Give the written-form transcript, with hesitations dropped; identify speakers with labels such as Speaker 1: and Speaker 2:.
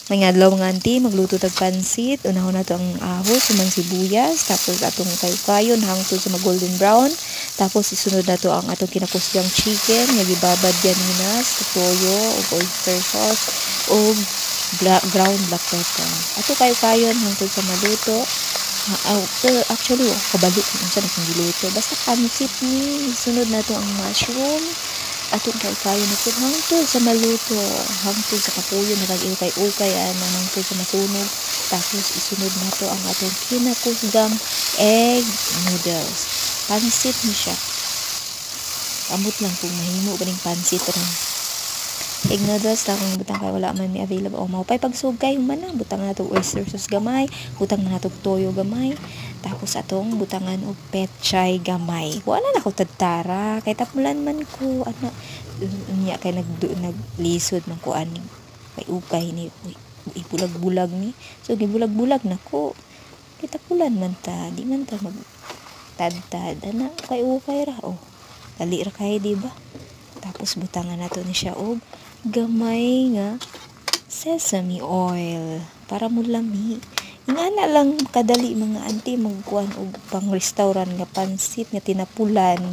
Speaker 1: Mga adlaw mga auntie, magluto tag pansit. Unahon na to ang ahos, sumang sibuyas, tapos atong kayo-kayon hangtod sa mag-golden brown. Tapos isunod na to ang atong kinakustyang chicken, nga gibabad yan minas, toyo, ug oyster sauce, ug ground black pepper. Ato kayo-kayon hangtod sa maluto. Actually, kabalik unsa na kung giluto. Basta pansit ni, sunod na to ang mushroom. Atong kayo-kayo na po hangtod sa maluto, hangtod sa kapuyo na kag-ukay-ukay na hangtod sa masunog. Tapos isunod na to ang atong kinakusgang egg noodles. Pansit ni siya. Amot lang kung mahimo ba ning pansit ron. Egg noodles lang kung butang kay wala man mi available o maupay pagsugay human na butang na to oyster sauce gamay, butang na to toyo gamay, tapos atong butangan og petchay gamay. Wala na ko tadtara kay tapulan man ko ana unya kay naglisod man ko ani kay ukay ni ibulag-bulag ni. So gibulag-bulag na ko. Kay tapulan man ta, di man ta mag tad-tad ana kay ukay ra oh. Dali ra kay di ba? Tapos butangan nato ni siya og gamay nga sesame oil para mulami. Ingana lang kadali mga auntie magkuan og pang restaurant nga pansit nga tinapulan.